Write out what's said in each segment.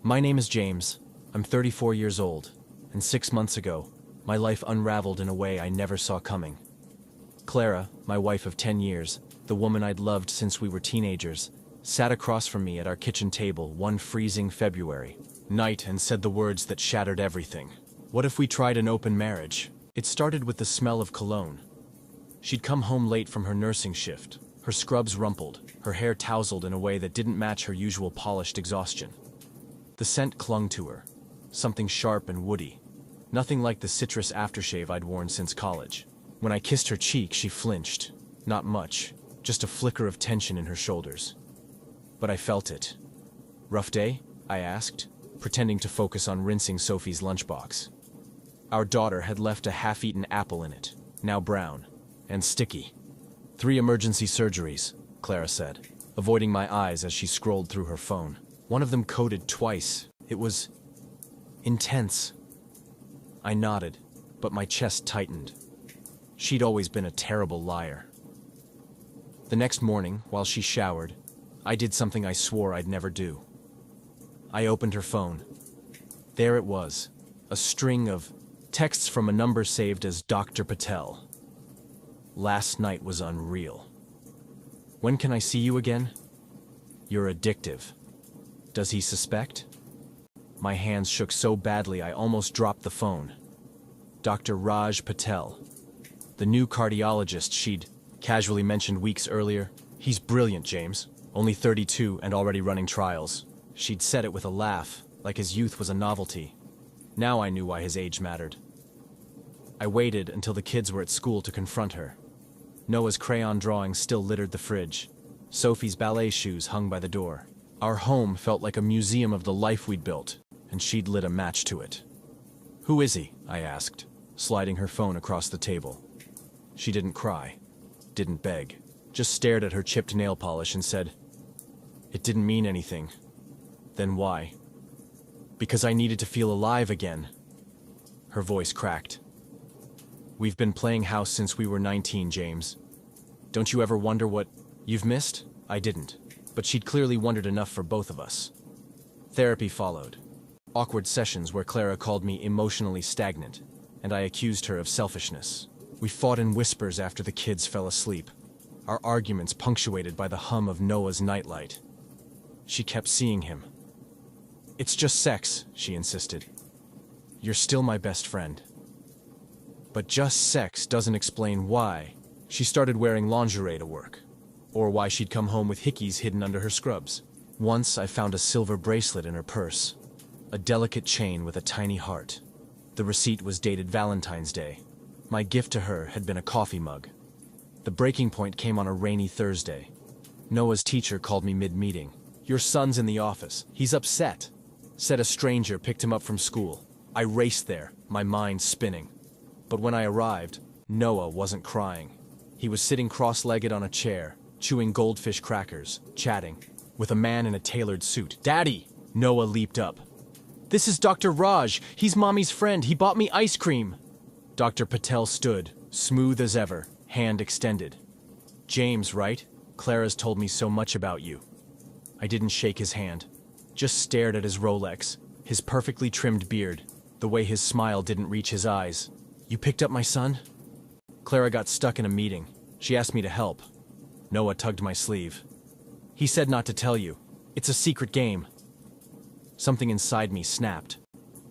My name is James. I'm 34 years old, and 6 months ago, my life unraveled in a way I never saw coming. Clara, my wife of 10 years, the woman I'd loved since we were teenagers, sat across from me at our kitchen table one freezing February night and said the words that shattered everything. What if we tried an open marriage? It started with the smell of cologne. She'd come home late from her nursing shift, her scrubs rumpled, her hair tousled in a way that didn't match her usual polished exhaustion. The scent clung to her, something sharp and woody, nothing like the citrus aftershave I'd worn since college. When I kissed her cheek, she flinched. Not much, just a flicker of tension in her shoulders. But I felt it. "Rough day?" I asked, pretending to focus on rinsing Sophie's lunchbox. Our daughter had left a half-eaten apple in it, now brown, and sticky. 3 emergency surgeries, Clara said, avoiding my eyes as she scrolled through her phone. One of them coded twice. It was intense. I nodded, but my chest tightened. She'd always been a terrible liar. The next morning, while she showered, I did something I swore I'd never do. I opened her phone. There it was, a string of texts from a number saved as Dr. Patel. Last night was unreal. "When can I see you again? You're addictive. Does he suspect?" My hands shook so badly I almost dropped the phone. Dr. Raj Patel, the new cardiologist she'd casually mentioned weeks earlier. "He's brilliant, James. Only 32 and already running trials." She'd said it with a laugh, like his youth was a novelty. Now I knew why his age mattered. I waited until the kids were at school to confront her. Noah's crayon drawings still littered the fridge. Sophie's ballet shoes hung by the door. Our home felt like a museum of the life we'd built, and she'd lit a match to it. "Who is he?" I asked, sliding her phone across the table. She didn't cry, didn't beg, just stared at her chipped nail polish and said, "It didn't mean anything." "Then why?" "Because I needed to feel alive again." Her voice cracked. "We've been playing house since we were 19, James. Don't you ever wonder what you've missed?" I didn't, but she'd clearly wondered enough for both of us. Therapy followed. Awkward sessions where Clara called me emotionally stagnant, and I accused her of selfishness. We fought in whispers after the kids fell asleep, our arguments punctuated by the hum of Noah's nightlight. She kept seeing him. "It's just sex," she insisted. "You're still my best friend." But just sex doesn't explain why she started wearing lingerie to work, or why she'd come home with hickeys hidden under her scrubs. Once I found a silver bracelet in her purse, a delicate chain with a tiny heart. The receipt was dated Valentine's Day. My gift to her had been a coffee mug. The breaking point came on a rainy Thursday. Noah's teacher called me mid-meeting. "Your son's in the office. He's upset," said a stranger picked him up from school. I raced there, my mind spinning. But when I arrived, Noah wasn't crying. He was sitting cross-legged on a chair, chewing goldfish crackers, chatting, with a man in a tailored suit. "Daddy!" Noah leaped up. "This is Dr. Raj. He's Mommy's friend. He bought me ice cream." Dr. Patel stood, smooth as ever, hand extended. "James, right? Clara's told me so much about you." I didn't shake his hand, just stared at his Rolex, his perfectly trimmed beard, the way his smile didn't reach his eyes. "You picked up my son?" Clara got stuck in a meeting. She asked me to help. Noah tugged my sleeve. "He said not to tell you. It's a secret game." Something inside me snapped.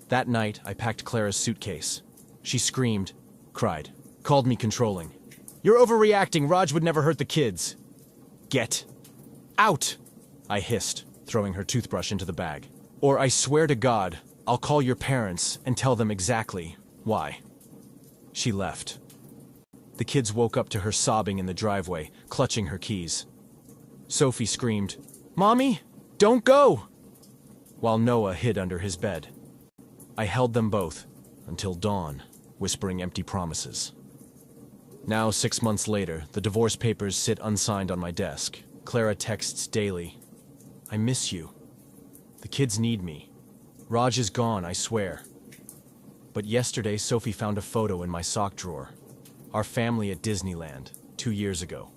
That night, I packed Clara's suitcase. She screamed, cried, called me controlling. "You're overreacting. Raj would never hurt the kids." "Get out!" I hissed, throwing her toothbrush into the bag. "Or I swear to God, I'll call your parents and tell them exactly why." She left. The kids woke up to her sobbing in the driveway, clutching her keys. Sophie screamed, "Mommy, don't go!" while Noah hid under his bed. I held them both until dawn, whispering empty promises. Now, 6 months later, the divorce papers sit unsigned on my desk. Clara texts daily. "I miss you. The kids need me. Raj is gone, I swear." But yesterday, Sophie found a photo in my sock drawer. Our family at Disneyland, 2 years ago.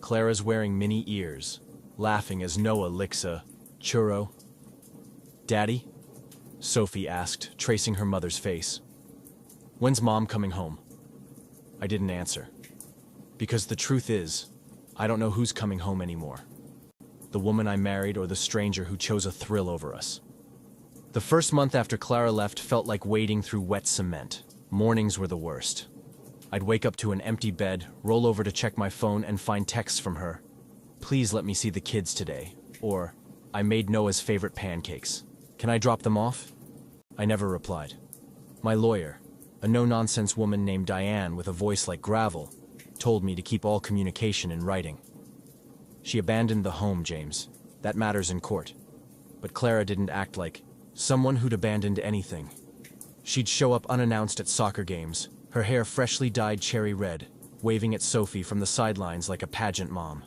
Clara's wearing mini ears, laughing as Noah licks a churro. "Daddy?" Sophie asked, tracing her mother's face. "When's Mom coming home?" I didn't answer. Because the truth is, I don't know who's coming home anymore. The woman I married or the stranger who chose a thrill over us. The first month after Clara left felt like wading through wet cement. Mornings were the worst. I'd wake up to an empty bed, roll over to check my phone and find texts from her. "Please let me see the kids today." Or, "I made Noah's favorite pancakes. Can I drop them off?" I never replied. My lawyer, a no-nonsense woman named Diane with a voice like gravel, told me to keep all communication in writing. She abandoned the home, James. That matters in court. But Clara didn't act like someone who'd abandoned anything. She'd show up unannounced at soccer games, her hair freshly dyed cherry red, waving at Sophie from the sidelines like a pageant mom.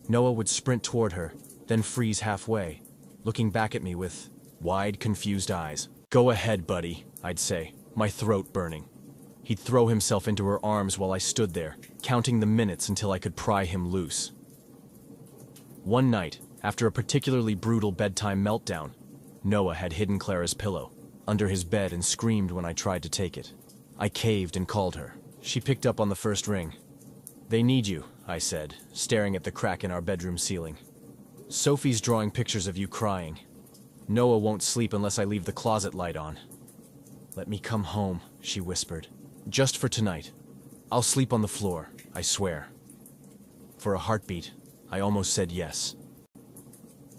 Noah would sprint toward her, then freeze halfway, looking back at me with wide, confused eyes. "Go ahead, buddy," I'd say, my throat burning. He'd throw himself into her arms while I stood there, counting the minutes until I could pry him loose. One night, after a particularly brutal bedtime meltdown, Noah had hidden Clara's pillow under his bed and screamed when I tried to take it. I caved and called her. She picked up on the first ring. "They need you," I said, staring at the crack in our bedroom ceiling. "Sophie's drawing pictures of you crying. Noah won't sleep unless I leave the closet light on." "Let me come home," she whispered. "Just for tonight. I'll sleep on the floor, I swear." For a heartbeat, I almost said yes.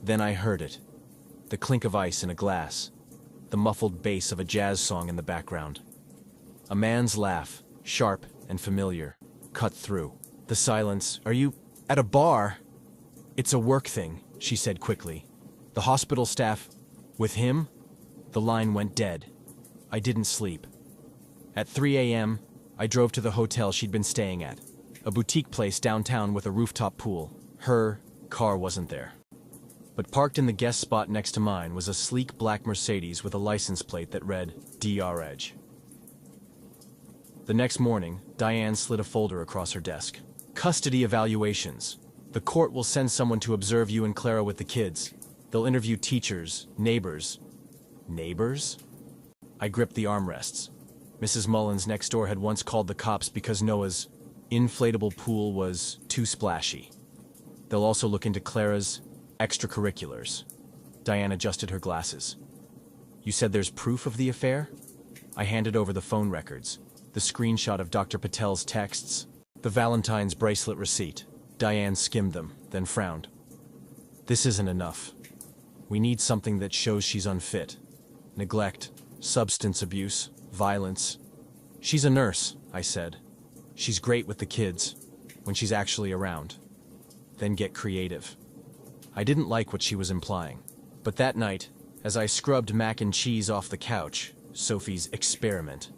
Then I heard it. The clink of ice in a glass. The muffled bass of a jazz song in the background. A man's laugh, sharp and familiar, cut through the silence. "Are you at a bar?" "It's a work thing," she said quickly. "The hospital staff..." "With him?" The line went dead. I didn't sleep. At 3 a.m., I drove to the hotel she'd been staying at, a boutique place downtown with a rooftop pool. Her car wasn't there. But parked in the guest spot next to mine was a sleek black Mercedes with a license plate that read DR Edge. The next morning, Diane slid a folder across her desk. "Custody evaluations. The court will send someone to observe you and Clara with the kids. They'll interview teachers, neighbors." Neighbors? I gripped the armrests. Mrs. Mullins next door had once called the cops because Noah's inflatable pool was too splashy. They'll also look into Clara's extracurriculars. Diane adjusted her glasses. "You said there's proof of the affair?" I handed over the phone records, the screenshot of Dr. Patel's texts, the Valentine's bracelet receipt. Diane skimmed them, then frowned. "This isn't enough. We need something that shows she's unfit. Neglect, substance abuse, violence." "She's a nurse," I said. "She's great with the kids, when she's actually around. Then get creative." I didn't like what she was implying. But that night, as I scrubbed mac and cheese off the couch, Sophie's experiment,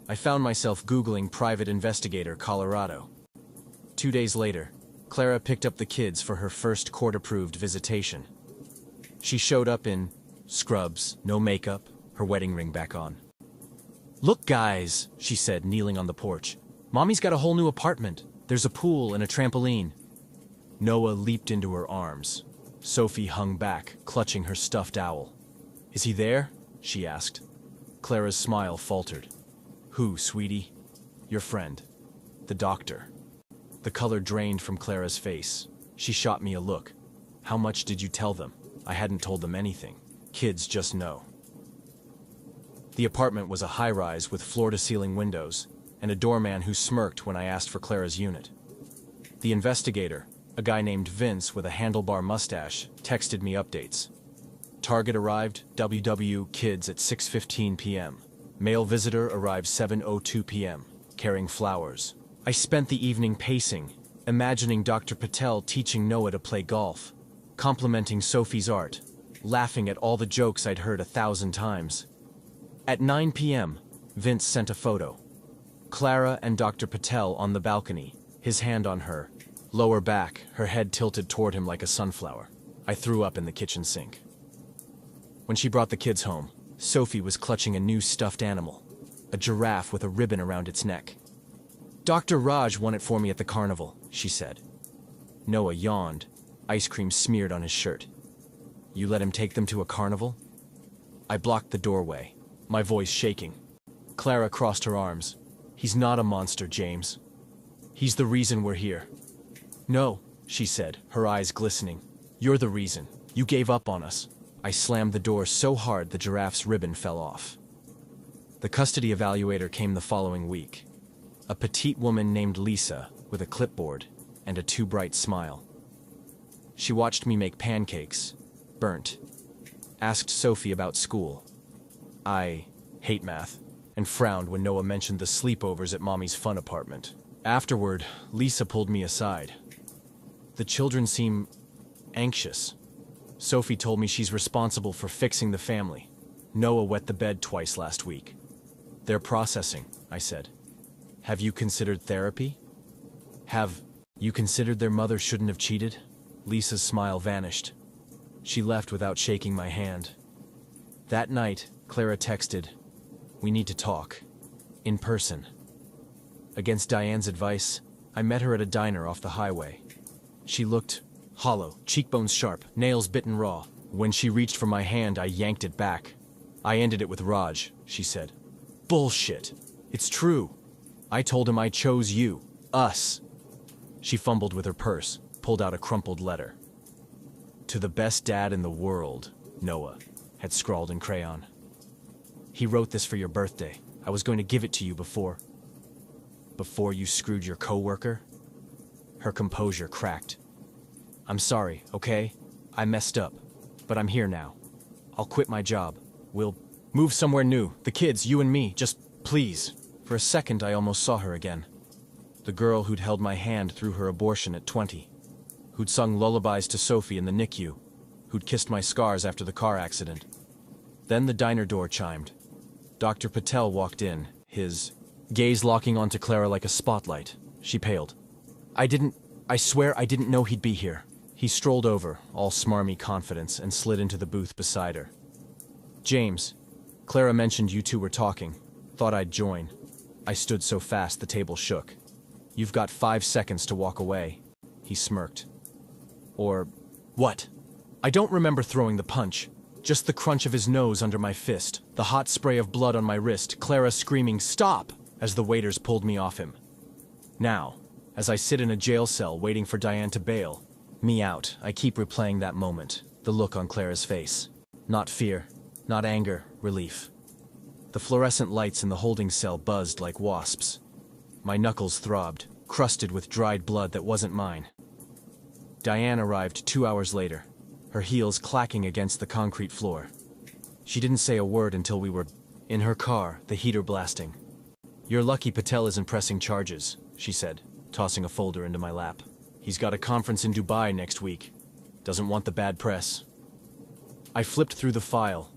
I found myself Googling Private Investigator Colorado. 2 days later, Clara picked up the kids for her first court-approved visitation. She showed up in scrubs, no makeup, her wedding ring back on. "Look, guys," she said, kneeling on the porch. "Mommy's got a whole new apartment. There's a pool and a trampoline." Noah leaped into her arms. Sophie hung back, clutching her stuffed owl. "Is he there?" she asked. Clara's smile faltered. "Who, sweetie?" "Your friend. The doctor." The color drained from Clara's face. She shot me a look. "How much did you tell them?" I hadn't told them anything. Kids just know. The apartment was a high-rise with floor-to-ceiling windows, and a doorman who smirked when I asked for Clara's unit. The investigator, a guy named Vince with a handlebar mustache, texted me updates. Target arrived, WW kids at 6:15 p.m. Male visitor arrived 7:02 p.m., carrying flowers. I spent the evening pacing, imagining Dr. Patel teaching Noah to play golf, complimenting Sophie's art, laughing at all the jokes I'd heard 1,000 times. At 9 p.m., Vince sent a photo. Clara and Dr. Patel on the balcony, his hand on her, lower back, her head tilted toward him like a sunflower. I threw up in the kitchen sink. When she brought the kids home, Sophie was clutching a new stuffed animal, a giraffe with a ribbon around its neck. "Dr. Raj won it for me at the carnival," she said. Noah yawned, ice cream smeared on his shirt. "You let him take them to a carnival?" I blocked the doorway, my voice shaking. Clara crossed her arms. He's not a monster, James. He's the reason we're here. No, she said, her eyes glistening. You're the reason. You gave up on us. I slammed the door so hard the giraffe's ribbon fell off. The custody evaluator came the following week. A petite woman named Lisa, with a clipboard and a too bright smile. She watched me make pancakes, burnt, asked Sophie about school. I hate math, and frowned when Noah mentioned the sleepovers at Mommy's fun apartment. Afterward, Lisa pulled me aside. The children seem anxious. Sophie told me she's responsible for fixing the family. Noah wet the bed twice last week. They're processing, I said. Have you considered therapy? Have you considered their mother shouldn't have cheated? Lisa's smile vanished. She left without shaking my hand. That night, Clara texted, "We need to talk. In person." Against Diane's advice, I met her at a diner off the highway. She looked hollow, cheekbones sharp, nails bitten raw. When she reached for my hand, I yanked it back. "I ended it with Raj," she said. "Bullshit. It's true. I told him I chose you. Us." She fumbled with her purse, pulled out a crumpled letter. "To the best dad in the world," Noah had scrawled in crayon. "He wrote this for your birthday. I was going to give it to you before you screwed your coworker." Her composure cracked. "I'm sorry, okay? I messed up, but I'm here now. I'll quit my job. We'll move somewhere new. The kids, you and me, just please." For a second, I almost saw her again. The girl who'd held my hand through her abortion at 20. Who'd sung lullabies to Sophie in the NICU. Who'd kissed my scars after the car accident. Then the diner door chimed. Dr. Patel walked in, his gaze locking onto Clara like a spotlight. She paled. I swear I didn't know he'd be here." He strolled over, all smarmy confidence, and slid into the booth beside her. "James, Clara mentioned you two were talking. Thought I'd join." I stood so fast the table shook. "You've got 5 seconds to walk away." He smirked. "Or what?" I don't remember throwing the punch. Just the crunch of his nose under my fist, the hot spray of blood on my wrist, Clara screaming, "Stop!" as the waiters pulled me off him. Now, as I sit in a jail cell waiting for Diane to bail me out, I keep replaying that moment, the look on Clara's face. Not fear, not anger, relief. The fluorescent lights in the holding cell buzzed like wasps. My knuckles throbbed, crusted with dried blood that wasn't mine. Diane arrived 2 hours later, her heels clacking against the concrete floor. She didn't say a word until we were in her car, the heater blasting. "You're lucky Patel isn't pressing charges," she said, tossing a folder into my lap. "He's got a conference in Dubai next week. Doesn't want the bad press." I flipped through the file.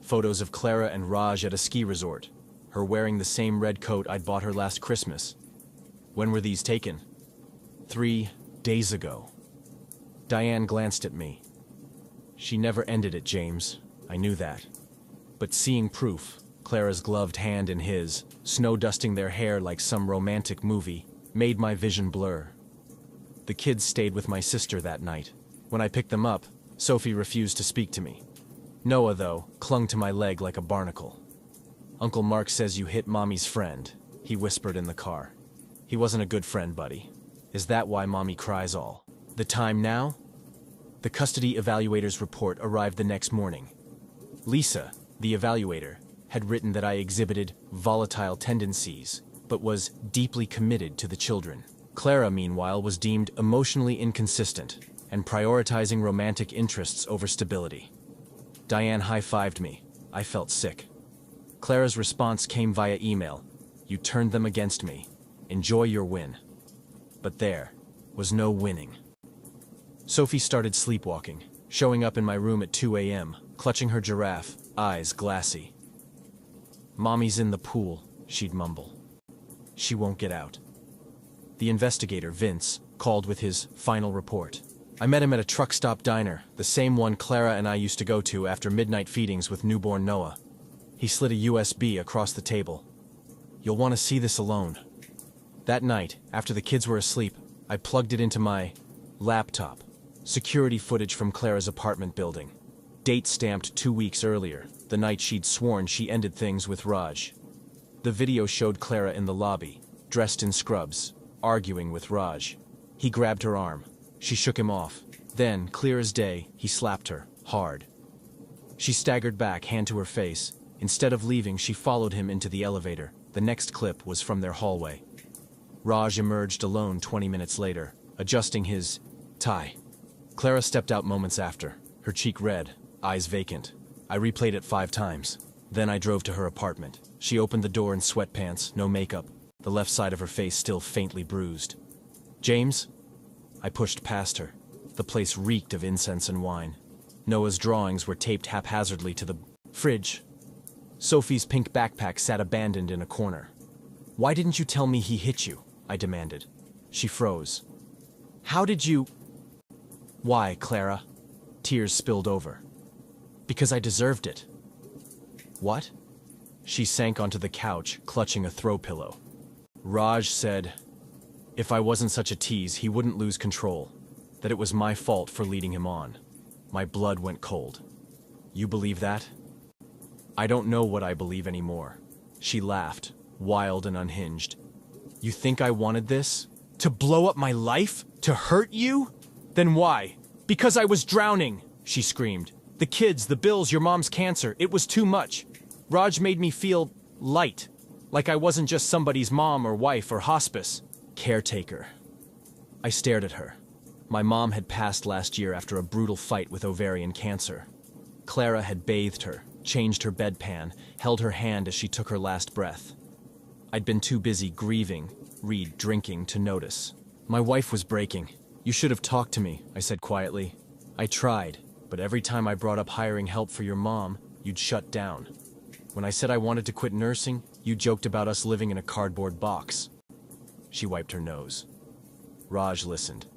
Photos of Clara and Raj at a ski resort, her wearing the same red coat I'd bought her last Christmas. When were these taken? 3 days ago. Diane glanced at me. She never ended it, James. I knew that. But seeing proof, Clara's gloved hand in his, snow dusting their hair like some romantic movie, made my vision blur. The kids stayed with my sister that night. When I picked them up, Sophie refused to speak to me. Noah, though, clung to my leg like a barnacle. "Uncle Mark says you hit Mommy's friend," he whispered in the car. "He wasn't a good friend, buddy. Is that why Mommy cries all the time now?" The custody evaluator's report arrived the next morning. Lisa, the evaluator, had written that I exhibited volatile tendencies, but was deeply committed to the children. Clara, meanwhile, was deemed emotionally inconsistent and prioritizing romantic interests over stability. Diane high-fived me. I felt sick. Clara's response came via email. "You turned them against me. Enjoy your win." But there was no winning. Sophie started sleepwalking, showing up in my room at 2 a.m., clutching her giraffe, eyes glassy. "Mommy's in the pool," she'd mumble. "She won't get out." The investigator, Vince, called with his final report. I met him at a truck stop diner, the same one Clara and I used to go to after midnight feedings with newborn Noah. He slid a USB across the table. "You'll want to see this alone." That night, after the kids were asleep, I plugged it into my laptop. Security footage from Clara's apartment building. Date stamped 2 weeks earlier, the night she'd sworn she ended things with Raj. The video showed Clara in the lobby, dressed in scrubs, arguing with Raj. He grabbed her arm. She shook him off. Then, clear as day, he slapped her, hard. She staggered back, hand to her face. Instead of leaving, she followed him into the elevator. The next clip was from their hallway. Raj emerged alone 20 minutes later, adjusting his tie. Clara stepped out moments after, her cheek red, eyes vacant. I replayed it 5 times. Then I drove to her apartment. She opened the door in sweatpants, no makeup, the left side of her face still faintly bruised. "James?" I pushed past her. The place reeked of incense and wine. Noah's drawings were taped haphazardly to the fridge. Sophie's pink backpack sat abandoned in a corner. "Why didn't you tell me he hit you?" I demanded. She froze. "How did you—" "Why, Clara?" Tears spilled over. "Because I deserved it." "What?" She sank onto the couch, clutching a throw pillow. Raj said, if I wasn't such a tease, he wouldn't lose control. That it was my fault for leading him on. My blood went cold. "You believe that?" "I don't know what I believe anymore." She laughed, wild and unhinged. "You think I wanted this? To blow up my life? To hurt you? Then why?" "Because I was drowning," she screamed. "The kids, the bills, your mom's cancer, it was too much. Raj made me feel light, like I wasn't just somebody's mom or wife or hospice caretaker." I stared at her. My mom had passed last year after a brutal fight with ovarian cancer. Clara had bathed her, changed her bedpan, held her hand as she took her last breath. I'd been too busy grieving, drinking to notice. "My wife was breaking. You should have talked to me," I said quietly. "I tried, but every time I brought up hiring help for your mom, you'd shut down. When I said I wanted to quit nursing, you joked about us living in a cardboard box." She wiped her nose. Raj listened.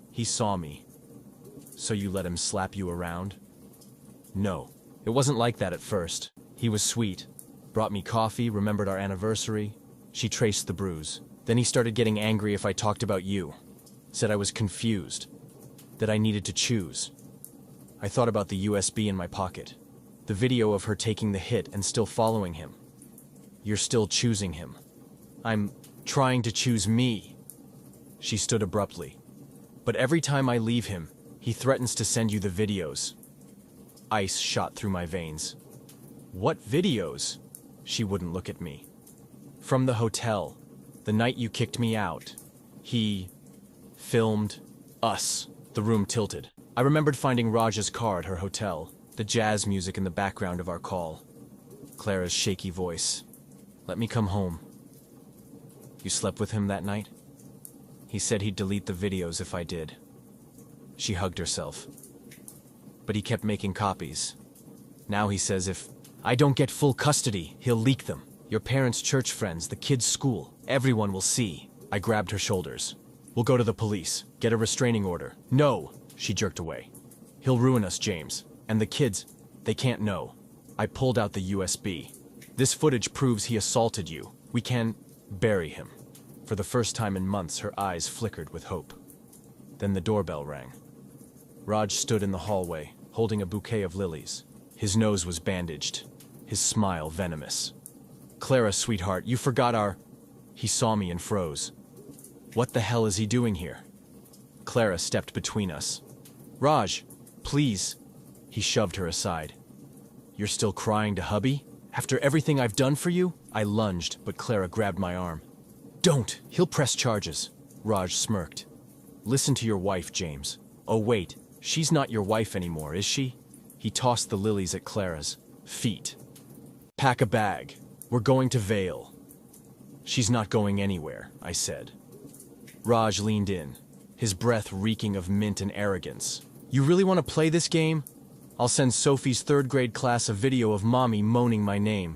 He saw me. "So you let him slap you around?" "No, it wasn't like that at first. He was sweet. Brought me coffee, remembered our anniversary." She traced the bruise. "Then he started getting angry if I talked about you. Said I was confused. That I needed to choose." I thought about the USB in my pocket. The video of her taking the hit and still following him. "You're still choosing him." "I'm trying to choose me." She stood abruptly. "But every time I leave him, he threatens to send you the videos." Ice shot through my veins. "What videos?" She wouldn't look at me. "From the hotel, the night you kicked me out. He filmed us." The room tilted. I remembered finding Raj's car at her hotel, the jazz music in the background of our call. Clara's shaky voice. "Let me come home." "You slept with him that night?" "He said he'd delete the videos if I did." She hugged herself. "But he kept making copies. Now he says if I don't get full custody, he'll leak them. Your parents' church friends, the kids' school, everyone will see." I grabbed her shoulders. "We'll go to the police, get a restraining order." "No," she jerked away. "He'll ruin us, James. And the kids, they can't know." I pulled out the USB. "This footage proves he assaulted you. We can bury him." For the first time in months, her eyes flickered with hope. Then the doorbell rang. Raj stood in the hallway, holding a bouquet of lilies. His nose was bandaged, his smile venomous. "Clara, sweetheart, you forgot our—" He saw me and froze. "What the hell is he doing here?" Clara stepped between us. "Raj, please." He shoved her aside. "You're still crying to hubby? After everything I've done for you?" I lunged, but Clara grabbed my arm. "Don't! He'll press charges." Raj smirked. "Listen to your wife, James." "Oh wait, she's not your wife anymore, is she?" He tossed the lilies at Clara's feet. "Pack a bag. We're going to Vale." "She's not going anywhere," I said. Raj leaned in, his breath reeking of mint and arrogance. "You really want to play this game? I'll send Sophie's 3rd grade class a video of mommy moaning my name."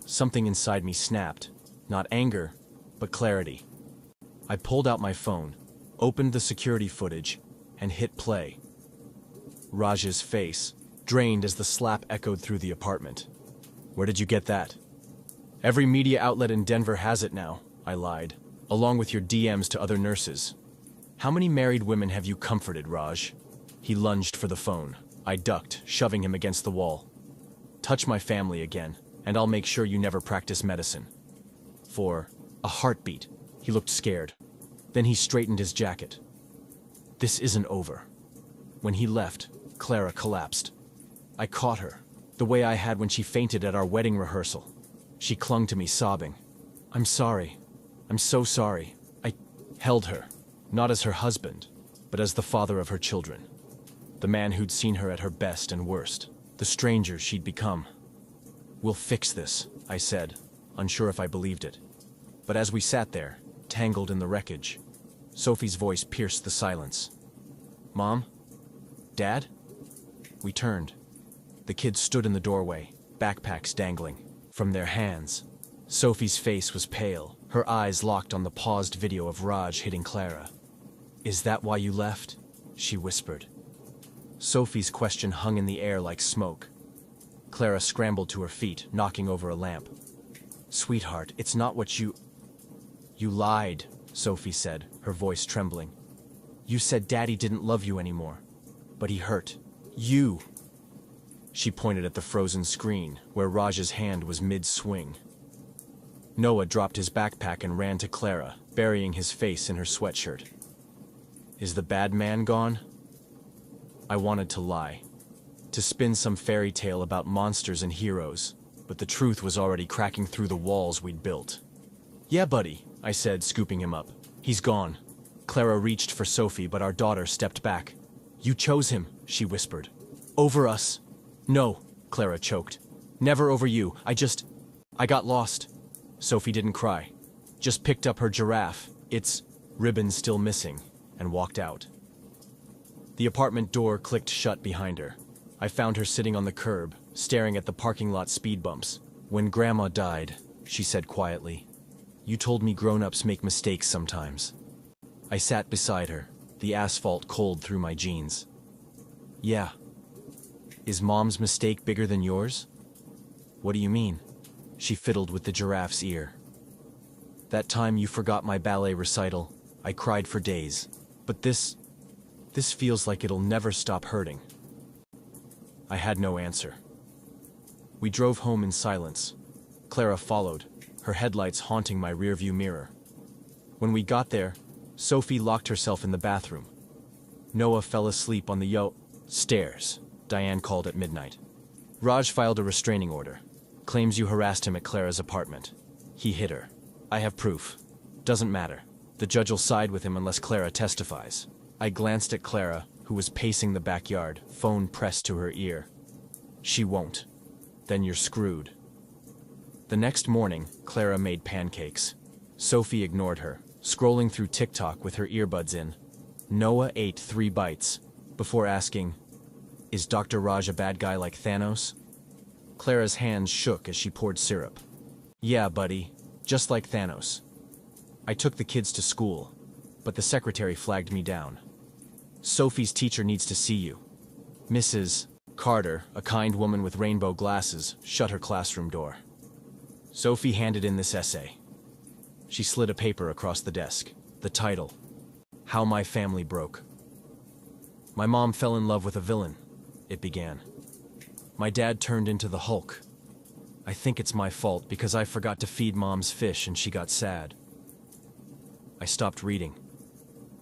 Something inside me snapped. Not anger, but clarity. I pulled out my phone, opened the security footage, and hit play. Raj's face, drained as the slap echoed through the apartment. "Where did you get that?" "Every media outlet in Denver has it now," I lied, "along with your DMs to other nurses." "How many married women have you comforted, Raj?" He lunged for the phone. I ducked, shoving him against the wall. Touch my family again, and I'll make sure you never practice medicine. For a heartbeat, he looked scared. Then he straightened his jacket. This isn't over. When he left, Clara collapsed. I caught her, the way I had when she fainted at our wedding rehearsal. She clung to me, sobbing. I'm sorry. I'm so sorry. I held her, not as her husband, but as the father of her children. The man who'd seen her at her best and worst. The stranger she'd become. We'll fix this, I said, unsure if I believed it. But as we sat there, tangled in the wreckage, Sophie's voice pierced the silence. Mom? Dad? We turned. The kids stood in the doorway, backpacks dangling from their hands. Sophie's face was pale, her eyes locked on the paused video of Raj hitting Clara. Is that why you left? She whispered. Sophie's question hung in the air like smoke. Clara scrambled to her feet, knocking over a lamp. Sweetheart, it's not what you... You lied, Sophie said, her voice trembling. You said Daddy didn't love you anymore, but he hurt you. She pointed at the frozen screen, where Raj's hand was mid-swing. Noah dropped his backpack and ran to Clara, burying his face in her sweatshirt. Is the bad man gone? I wanted to lie, to spin some fairy tale about monsters and heroes, but the truth was already cracking through the walls we'd built. Yeah, buddy, I said, scooping him up. He's gone. Clara reached for Sophie, but our daughter stepped back. You chose him, she whispered. Over us. No, Clara choked. Never over you. I got lost. Sophie didn't cry, just picked up her giraffe, its ribbon still missing, and walked out. The apartment door clicked shut behind her. I found her sitting on the curb, staring at the parking lot speed bumps. When Grandma died, she said quietly, you told me grown-ups make mistakes sometimes. I sat beside her, the asphalt cold through my jeans. Yeah. Is Mom's mistake bigger than yours? What do you mean? She fiddled with the giraffe's ear. That time you forgot my ballet recital, I cried for days. But this feels like it'll never stop hurting. I had no answer. We drove home in silence. Clara followed, her headlights haunting my rearview mirror. When we got there, Sophie locked herself in the bathroom. Noah fell asleep on the stairs, Diane called at midnight. Raj filed a restraining order. Claims you harassed him at Clara's apartment. He hit her. I have proof. Doesn't matter. The judge will side with him unless Clara testifies. I glanced at Clara, who was pacing the backyard, phone pressed to her ear. She won't. Then you're screwed. The next morning, Clara made pancakes. Sophie ignored her, scrolling through TikTok with her earbuds in. Noah ate 3 bites, before asking, is Dr. Raj a bad guy like Thanos? Clara's hands shook as she poured syrup. Yeah, buddy, just like Thanos. I took the kids to school, but the secretary flagged me down. Sophie's teacher needs to see you. Mrs. Carter, a kind woman with rainbow glasses, shut her classroom door. Sophie handed in this essay. She slid a paper across the desk. The title, How My Family Broke. My mom fell in love with a villain, it began. My dad turned into the Hulk. I think it's my fault because I forgot to feed Mom's fish and she got sad. I stopped reading.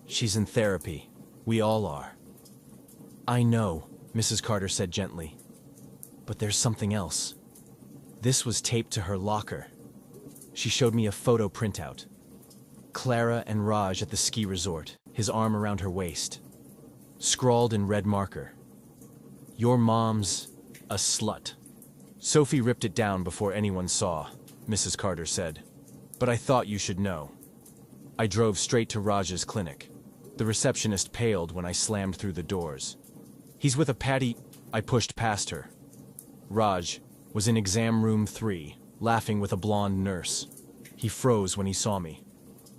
She's in therapy. We all are. I know, Mrs. Carter said gently. But there's something else. This was taped to her locker. She showed me a photo printout. Clara and Raj at the ski resort, his arm around her waist. Scrawled in red marker. Your mom's a slut. Sophie ripped it down before anyone saw, Mrs. Carter said. But I thought you should know. I drove straight to Raj's clinic. The receptionist paled when I slammed through the doors. He's with a Patty. I pushed past her. Raj was in exam room 3, laughing with a blonde nurse. He froze when he saw me.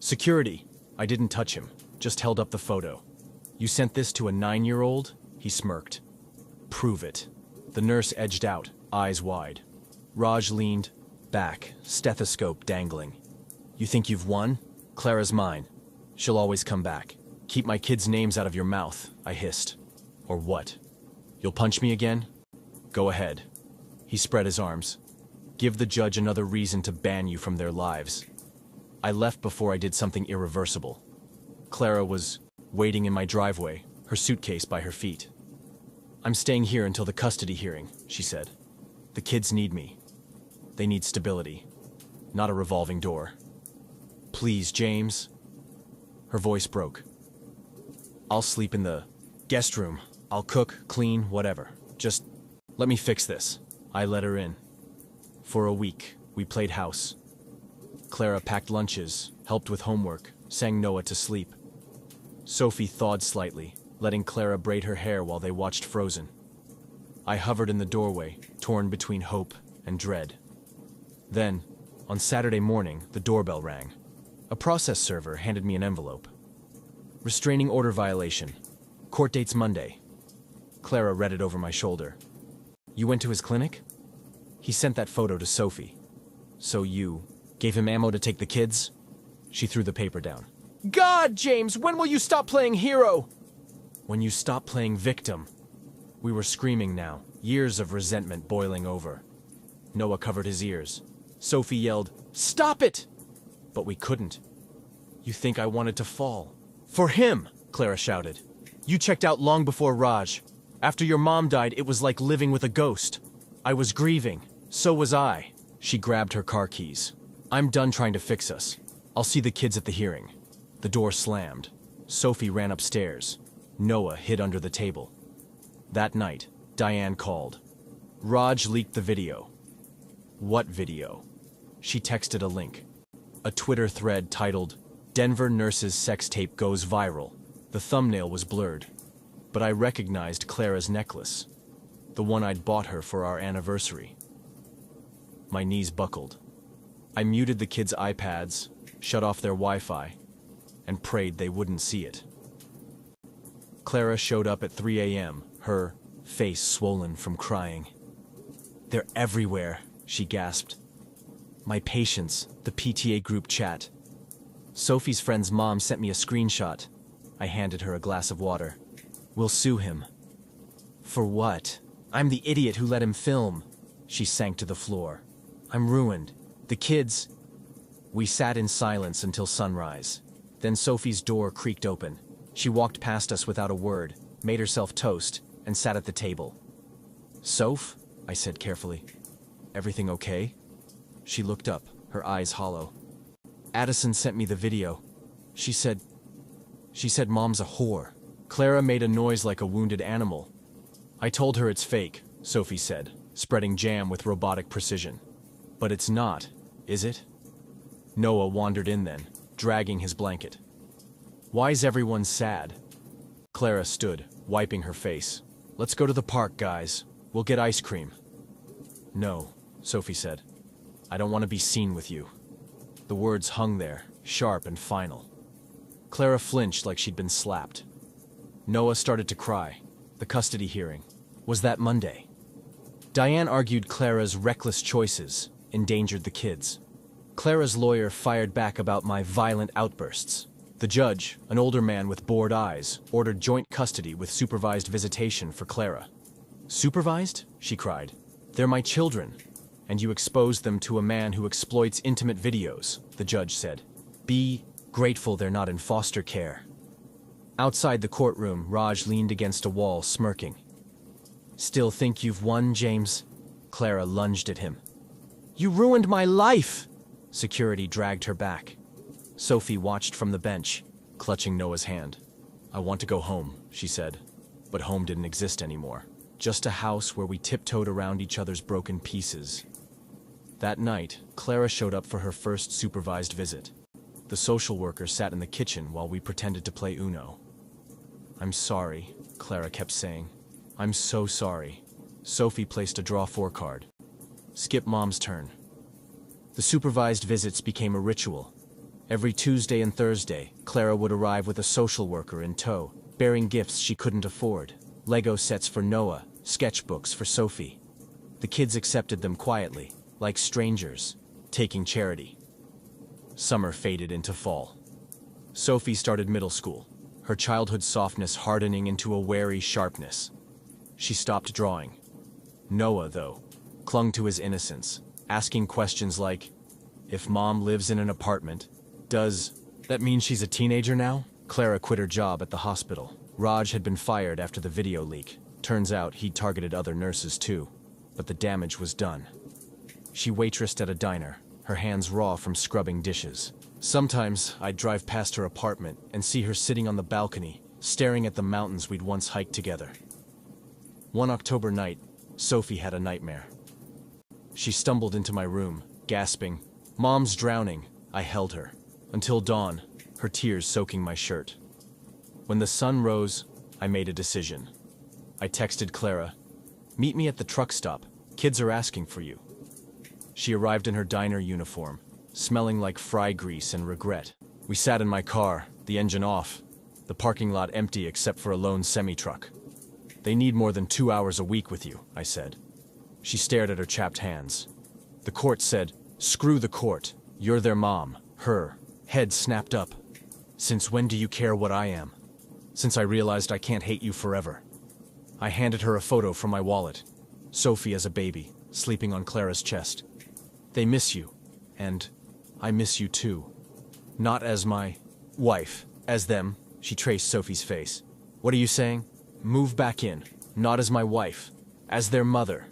Security. I didn't touch him, just held up the photo. You sent this to a 9-year-old? He smirked. Prove it. The nurse edged out, eyes wide. Raj leaned back, stethoscope dangling. You think you've won? Clara's mine. She'll always come back. Keep my kids' names out of your mouth, I hissed. Or what? You'll punch me again? Go ahead. He spread his arms. Give the judge another reason to ban you from their lives. I left before I did something irreversible. Clara was waiting in my driveway, her suitcase by her feet. I'm staying here until the custody hearing, she said. The kids need me. They need stability, not a revolving door. Please, James. Her voice broke. I'll sleep in the guest room. I'll cook, clean, whatever. Just let me fix this. I let her in. For a week, we played house. Clara packed lunches, helped with homework, sang Noah to sleep. Sophie thawed slightly, letting Clara braid her hair while they watched Frozen. I hovered in the doorway, torn between hope and dread. Then, on Saturday morning, the doorbell rang. A process server handed me an envelope. Restraining order violation. Court date's Monday. Clara read it over my shoulder. You went to his clinic? He sent that photo to Sophie. So you gave him ammo to take the kids? She threw the paper down. God, James, when will you stop playing hero? When you stop playing victim. We were screaming now, years of resentment boiling over. Noah covered his ears. Sophie yelled, "Stop it!" But we couldn't. You think I wanted to fall? For him, Clara shouted. You checked out long before Raj. After your mom died, it was like living with a ghost. I was grieving. So was I. She grabbed her car keys. I'm done trying to fix us. I'll see the kids at the hearing. The door slammed. Sophie ran upstairs. Noah hid under the table. That night, Diane called. Raj leaked the video. What video? She texted a link. A Twitter thread titled, Denver nurse's sex tape goes viral. The thumbnail was blurred, but I recognized Clara's necklace, the one I'd bought her for our anniversary. My knees buckled. I muted the kids' iPads, shut off their Wi-Fi, and prayed they wouldn't see it. Clara showed up at 3 a.m., her face swollen from crying. They're everywhere, she gasped. My patients, the PTA group chat. Sophie's friend's mom sent me a screenshot. I handed her a glass of water. We'll sue him. For what? I'm the idiot who let him film. She sank to the floor. I'm ruined. The kids... We sat in silence until sunrise. Then Sophie's door creaked open. She walked past us without a word, made herself toast, and sat at the table. Soph? I said carefully. Everything okay? She looked up, her eyes hollow. Addison sent me the video. She said Mom's a whore. Clara made a noise like a wounded animal. I told her it's fake, Sophie said, spreading jam with robotic precision. But it's not, is it? Noah wandered in then, dragging his blanket. Why's everyone sad? Clara stood, wiping her face. Let's go to the park, guys. We'll get ice cream. No, Sophie said. I don't want to be seen with you. The words hung there, sharp and final. Clara flinched like she'd been slapped. Noah started to cry. The custody hearing. Was that Monday? Diane argued Clara's reckless choices endangered the kids. Clara's lawyer fired back about my violent outbursts. The judge, an older man with bored eyes, ordered joint custody with supervised visitation for Clara. Supervised? She cried. They're my children. And you exposed them to a man who exploits intimate videos, the judge said. Be grateful they're not in foster care. Outside the courtroom, Raj leaned against a wall, smirking. Still think you've won, James? Clara lunged at him. You ruined my life! Security dragged her back. Sophie watched from the bench, clutching Noah's hand. I want to go home, she said. But home didn't exist anymore. Just a house where we tiptoed around each other's broken pieces. That night, Clara showed up for her first supervised visit. The social worker sat in the kitchen while we pretended to play Uno. I'm sorry, Clara kept saying. I'm so sorry. Sophie placed a draw 4 card. Skip Mom's turn. The supervised visits became a ritual. Every Tuesday and Thursday, Clara would arrive with a social worker in tow, bearing gifts she couldn't afford. Lego sets for Noah, sketchbooks for Sophie. The kids accepted them quietly, like strangers, taking charity. Summer faded into fall. Sophie started middle school, her childhood softness hardening into a wary sharpness. she stopped drawing. Noah, though, clung to his innocence, asking questions like, if Mom lives in an apartment, does that mean she's a teenager now? Clara quit her job at the hospital. Raj had been fired after the video leak. Turns out he'd targeted other nurses too, but the damage was done. She waitressed at a diner, her hands raw from scrubbing dishes. Sometimes I'd drive past her apartment and see her sitting on the balcony, staring at the mountains we'd once hiked together. One October night, Sophie had a nightmare. She stumbled into my room, gasping, "Mom's drowning." I held her. Until dawn, her tears soaking my shirt. When the sun rose, I made a decision. I texted Clara, "Meet me at the truck stop. Kids are asking for you." She arrived in her diner uniform, smelling like fry grease and regret. We sat in my car, the engine off, the parking lot empty except for a lone semi-truck. "They need more than 2 hours a week with you," I said. She stared at her chapped hands. The court said, "Screw the court. You're their mom." Her head snapped up. "Since when do you care what I am?" "Since I realized I can't hate you forever." I handed her a photo from my wallet. Sophie as a baby, sleeping on Clara's chest. "They miss you, and I miss you too. Not as my wife, as them." She traced Sophie's face. "What are you saying?" "Move back in. Not as my wife, as their mother."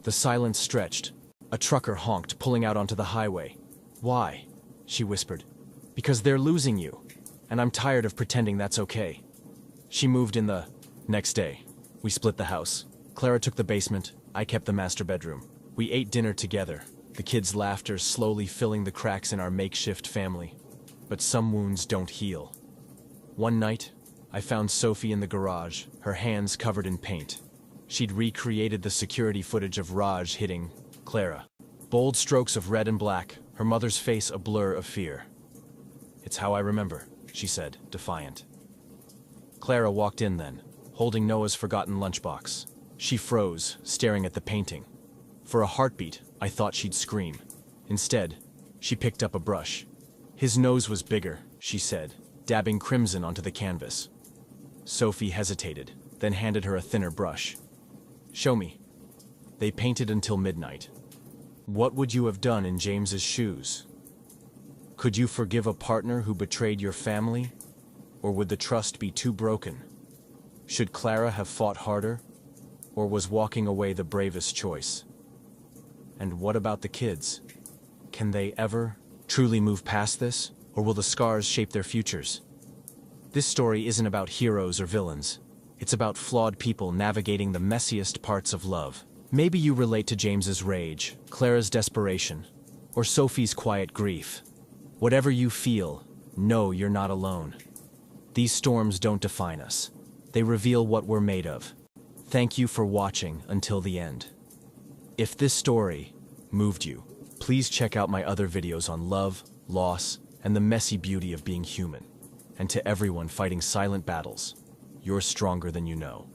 The silence stretched. A trucker honked, pulling out onto the highway. "Why?" she whispered. "Because they're losing you, and I'm tired of pretending that's okay." She moved in the next day. We split the house. Clara took the basement, I kept the master bedroom. We ate dinner together, the kids' laughter slowly filling the cracks in our makeshift family. But some wounds don't heal. One night, I found Sophie in the garage, her hands covered in paint. She'd recreated the security footage of Raj hitting Clara. Bold strokes of red and black, her mother's face a blur of fear. "It's how I remember," she said, defiant. Clara walked in then, holding Noah's forgotten lunchbox. She froze, staring at the painting. For a heartbeat, I thought she'd scream. Instead, she picked up a brush. "His nose was bigger," she said, dabbing crimson onto the canvas. Sophie hesitated, then handed her a thinner brush. "Show me." They painted until midnight. What would you have done in James's shoes? Could you forgive a partner who betrayed your family? Or would the trust be too broken? Should Clara have fought harder? Or was walking away the bravest choice? And what about the kids? Can they ever truly move past this? Or will the scars shape their futures? This story isn't about heroes or villains. It's about flawed people navigating the messiest parts of love. Maybe you relate to James's rage, Clara's desperation, or Sophie's quiet grief. Whatever you feel, know you're not alone. These storms don't define us. They reveal what we're made of. Thank you for watching until the end. If this story moved you, please check out my other videos on love, loss, and the messy beauty of being human. And to everyone fighting silent battles, you're stronger than you know.